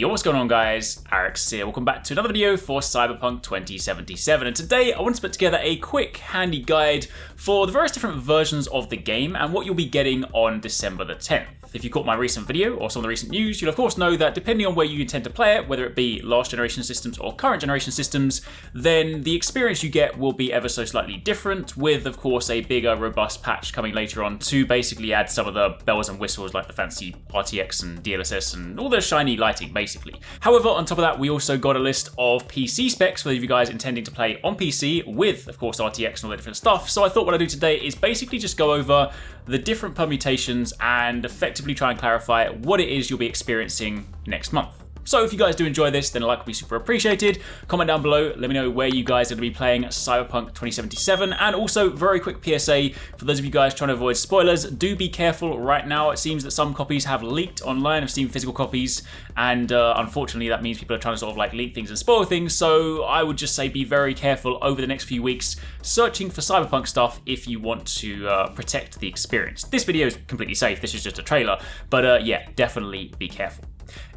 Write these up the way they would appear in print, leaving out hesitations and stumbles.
Yo, what's going on guys? HyperX here. Welcome back to another video for Cyberpunk 2077, and today I want to put together a quick handy guide for the various different versions of the game and what you'll be getting on December the 10th. If you caught my recent video or some of the recent news, you'll of course know that depending on where you intend to play it, whether it be last generation systems or current generation systems, then the experience you get will be ever so slightly different, with of course a bigger robust patch coming later on to basically add some of the bells and whistles like the fancy RTX and DLSS and all the shiny lighting basically. However, on top of that, we also got a list of PC specs for those of you guys intending to play on PC with of course RTX and all the different stuff. So I thought what I'd do today is basically just go over the different permutations and effectively try and clarify what it is you'll be experiencing next month. So if you guys do enjoy this, then a like would be super appreciated. Comment down below, let me know where you guys are going to be playing Cyberpunk 2077. And also, very quick PSA, for those of you guys trying to avoid spoilers, do be careful right now. It seems that some copies have leaked online. I've seen physical copies, and unfortunately that means people are trying to sort of like leak things and spoil things. So I would just say be very careful over the next few weeks searching for Cyberpunk stuff if you want to protect the experience. This video is completely safe, this is just a trailer, but yeah, definitely be careful.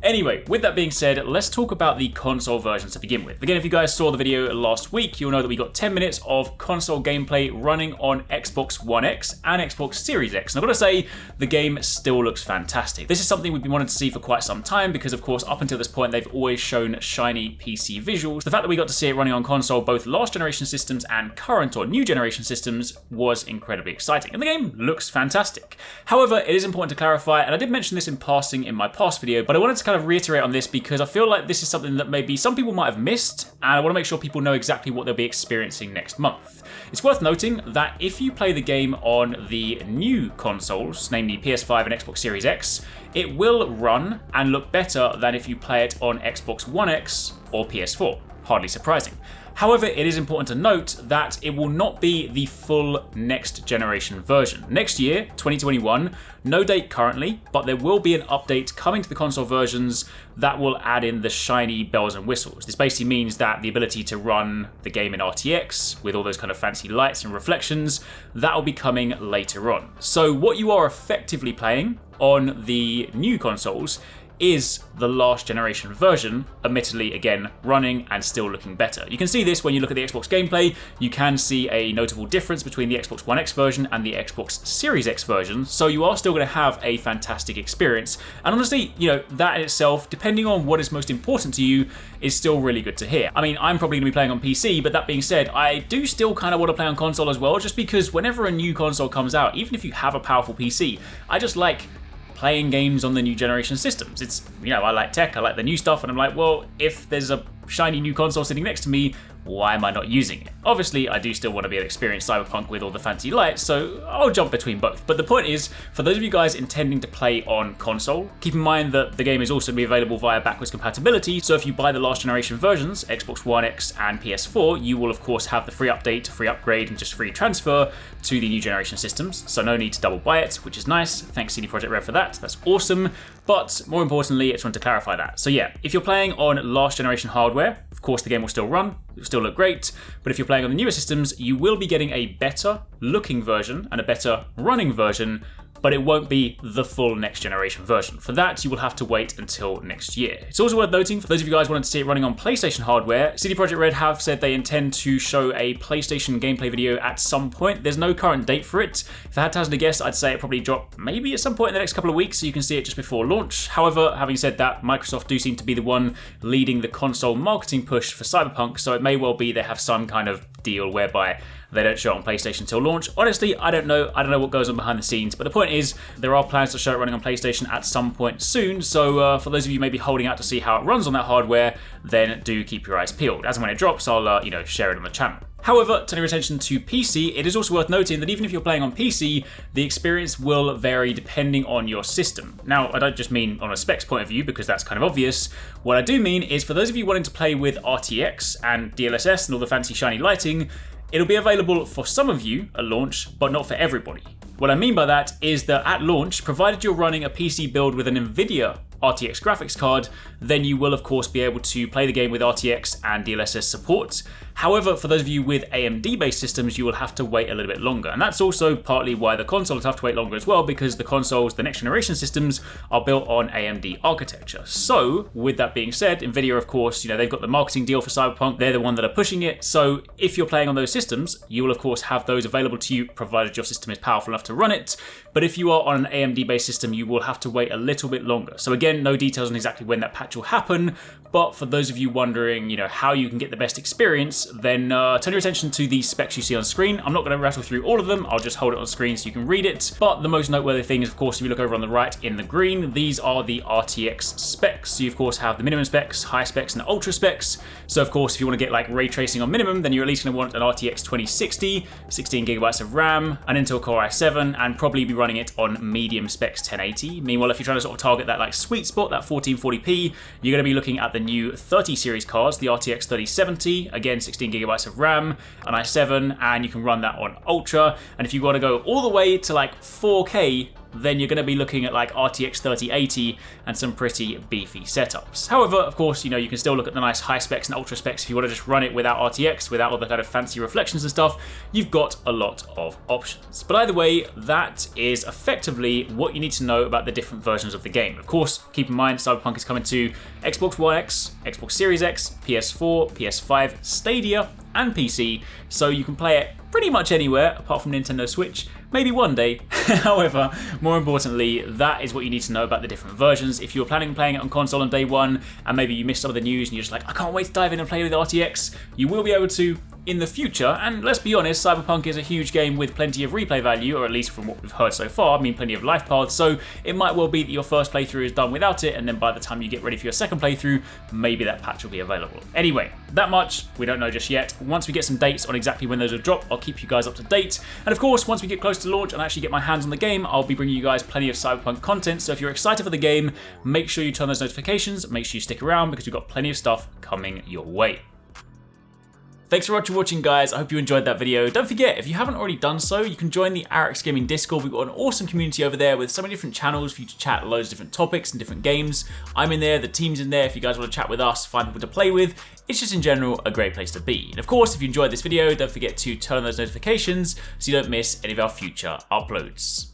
Anyway, with that being said, let's talk about the console versions to begin with. Again, if you guys saw the video last week, you'll know that we got 10 minutes of console gameplay running on Xbox One X and Xbox Series X. And I've got to say, the game still looks fantastic. This is something we've been wanting to see for quite some time because, of course, up until this point, they've always shown shiny PC visuals. The fact that we got to see it running on console, both last generation systems and current or new generation systems, was incredibly exciting. And the game looks fantastic. However, it is important to clarify, and I did mention this in passing in my past video, but I wanted to kind of reiterate on this because I feel like this is something that maybe some people might have missed, and I want to make sure people know exactly what they'll be experiencing next month. It's worth noting that if you play the game on the new consoles, namely PS5 and Xbox Series X, it will run and look better than if you play it on Xbox One X or PS4. Hardly surprising. However, it is important to note that it will not be the full next generation version. Next year, 2021, no date currently, but there will be an update coming to the console versions that will add in the shiny bells and whistles. This basically means that the ability to run the game in RTX with all those kind of fancy lights and reflections, that will be coming later on. So what you are effectively playing on the new consoles is the last generation version, admittedly again running and still looking better. You can see this when you look at the Xbox gameplay. You can see a notable difference between the Xbox One X version and the Xbox Series X version, so you are still going to have a fantastic experience. And honestly, you know, that in itself, depending on what is most important to you, is still really good to hear. I mean, I'm probably going to be playing on PC, but that being said, I do still kind of want to play on console as well, just because whenever a new console comes out, even if you have a powerful PC, I just like playing games on the new generation systems. It's, you know, I like tech, I like the new stuff, and I'm like, well, if there's a shiny new console sitting next to me, why am I not using it? Obviously, I do still want to be able to experience Cyberpunk with all the fancy lights, so I'll jump between both. But the point is, for those of you guys intending to play on console, keep in mind that the game is also going to be available via backwards compatibility, so if you buy the last generation versions, Xbox One X and PS4, you will of course have the free update, free upgrade, and just free transfer to the new generation systems, so no need to double buy it, which is nice. Thanks CD Projekt Red for that, that's awesome. But more importantly, I just want to clarify that. So yeah, if you're playing on last generation hardware, of course the game will still run, it will still look great, but if you're playing on the newer systems, you will be getting a better looking version and a better running version, but it won't be the full next generation version. For that, you will have to wait until next year. It's also worth noting, for those of you guys wanting to see it running on PlayStation hardware, CD Projekt Red have said they intend to show a PlayStation gameplay video at some point. There's no current date for it. If I had to hazard a guess, I'd say it probably drop maybe at some point in the next couple of weeks, so you can see it just before launch. However, having said that, Microsoft do seem to be the one leading the console marketing push for Cyberpunk, so it may well be they have some kind of deal whereby they don't show it on PlayStation until launch. Honestly, I don't know what goes on behind the scenes, but the point is there are plans to show it running on PlayStation at some point soon, so for those of you maybe holding out to see how it runs on that hardware, then do keep your eyes peeled. As and when it drops, I'll share it on the channel. However, turning your attention to PC, it is also worth noting that even if you're playing on PC, the experience will vary depending on your system. Now, I don't just mean on a specs point of view, because that's kind of obvious. What I do mean is for those of you wanting to play with RTX and DLSS and all the fancy shiny lighting, it'll be available for some of you at launch, but not for everybody. What I mean by that is that at launch, provided you're running a PC build with an NVIDIA RTX graphics card, then you will of course be able to play the game with RTX and DLSS support. However, for those of you with AMD-based systems, you will have to wait a little bit longer. And that's also partly why the consoles have to wait longer as well, because the consoles, the next generation systems, are built on AMD architecture. So, with that being said, Nvidia, of course, they've got the marketing deal for Cyberpunk. They're the one that are pushing it. So, if you're playing on those systems, you will, of course, have those available to you, provided your system is powerful enough to run it. But if you are on an AMD-based system, you will have to wait a little bit longer. So again, no details on exactly when that patch will happen, but for those of you wondering, how you can get the best experience, then turn your attention to the specs you see on screen. I'm not going to rattle through all of them, I'll just hold it on screen so you can read it. But the most noteworthy thing is, of course, if you look over on the right in the green, these are the RTX specs. So you, of course, have the minimum specs, high specs, and ultra specs. So, of course, if you want to get like ray tracing on minimum, then you're at least going to want an RTX 2060, 16GB of RAM, an Intel Core i7, and probably be running it on medium specs 1080. Meanwhile, if you're trying to sort of target that like sweet spot, that 1440p, you're going to be looking at the new 30 series cards, the RTX 3070, again 16GB of RAM, an i7, and you can run that on Ultra. And if you want to go all the way to like 4K, then you're going to be looking at like RTX 3080 and some pretty beefy setups. However, of course, you can still look at the nice high specs and ultra specs if you want to just run it without RTX, without all the kind of fancy reflections and stuff. You've got a lot of options. But either way, that is effectively what you need to know about the different versions of the game. Of course, keep in mind, Cyberpunk is coming to Xbox One X, Xbox Series X, PS4, PS5, Stadia, and PC, so you can play it pretty much anywhere apart from Nintendo Switch, maybe one day. However, more importantly, that is what you need to know about the different versions. If you're planning on playing it on console on day one, and maybe you missed some of the news and you're just like, I can't wait to dive in and play with RTX, you will be able to in the future. And let's be honest, Cyberpunk is a huge game with plenty of replay value, or at least from what we've heard so far, plenty of life paths, so it might well be that your first playthrough is done without it, and then by the time you get ready for your second playthrough, maybe that patch will be available. Anyway, that much we don't know just yet. Once we get some dates on exactly when those will drop, I'll keep you guys up to date. And of course, once we get close to launch and actually get my hands on the game, I'll be bringing you guys plenty of Cyberpunk content, so if you're excited for the game, make sure you turn those notifications, make sure you stick around, because we've got plenty of stuff coming your way. Thanks for watching, guys. I hope you enjoyed that video. Don't forget, if you haven't already done so, you can join the HyperX Gaming Discord. We've got an awesome community over there with so many different channels for you to chat loads of different topics and different games. I'm in there, the team's in there. If you guys want to chat with us, find people to play with, it's just in general a great place to be. And of course, if you enjoyed this video, don't forget to turn on those notifications so you don't miss any of our future uploads.